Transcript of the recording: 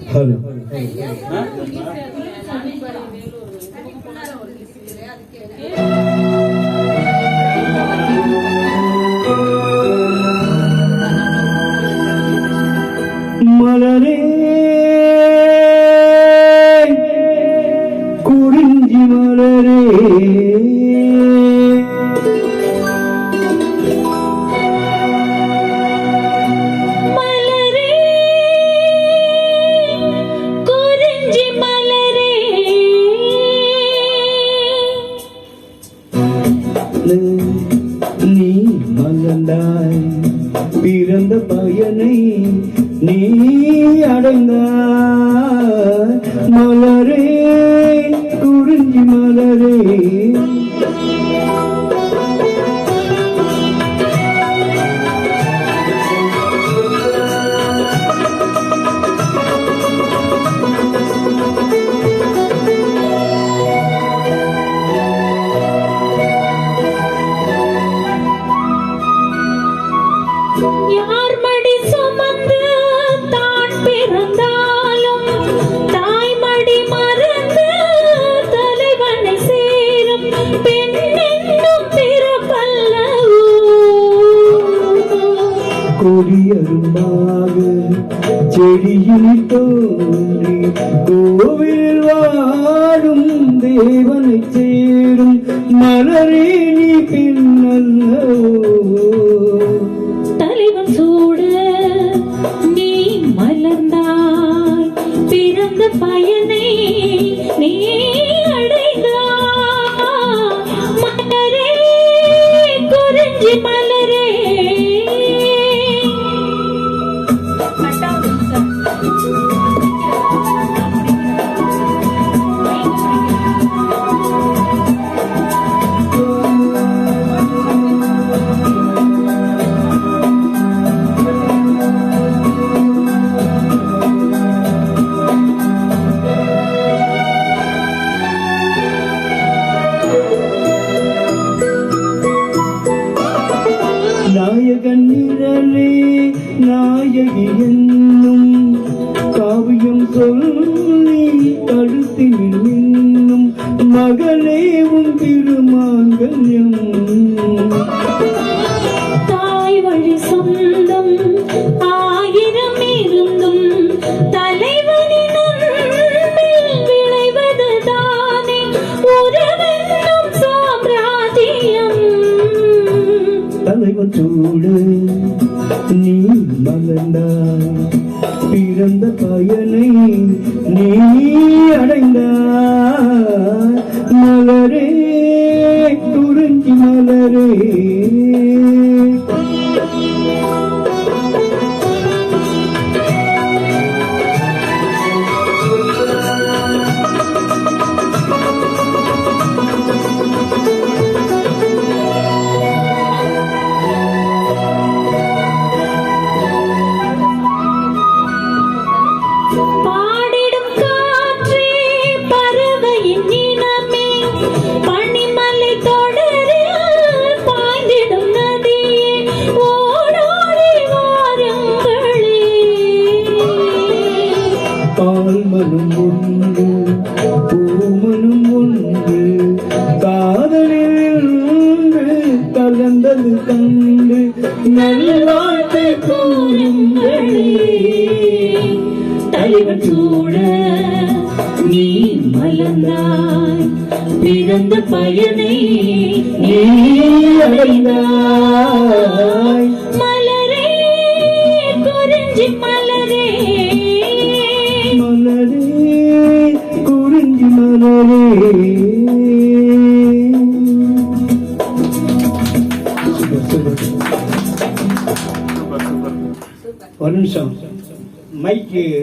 hello மலரே குறிஞ்சி மலரே நீ மலர்ந்தாய் பிறந்த பயனை நீ அடைந்தாய் மலரே குறிஞ்சி மலரே யார் மடி சுமந்து தான் பிறந்தாலும் தாய்மடி மறந்து தலைவனை சேரும் பெண் என்னும் பிறப்பல்லவோ கொடியரும்பாக செடியில் தோன்றி கோவில் வாழும் தேவனை சேரும் மலரே நீ பின்னல்லவோ தலைவன் சூட நீ மலர்ந்தாய் பிறந்த பயனை நீ அடைந்தாய் மலரே குறிஞ்சி மலரே நாயகன் நிழலே நாயகி என்னும் காவியம் சொல்லி கழுத்தினில் நின்னும் மகளே உன் திருமாங்கல்யம் தாய் வழி சொந்தம் ஆயிரம் இருந்தும் தலைவனின் அன்பில் விளைவது தானே உறவென்னும் சாம்ராஜ்யம் தலைவன் சூடு நீ மலர்ந்தாய் பிறந்த பயனை நீ அடைந்தாய் மலரே குறிஞ்சி மலரே பாடிடும் காற்றே பறவையின் இனமே பனிமலை தொடரில் பாய்ந்திடும் நதியே ஓடோடி வாருங்களே பால்மனும் ஒன்று பூமனும் ஒன்று காதலில் ஒன்று கலந்தது கண்டு நல்வாழ்த்தை கூறுங்களே தலைவன் சூட நீ மலர்ந்தாய் பிறந்த பயனை நீ அடைந்தாய் மலரே குறிஞ்சி மலரே மலரே குறிஞ்சி மலரே ஒரு நிமிஷம் மைக்கு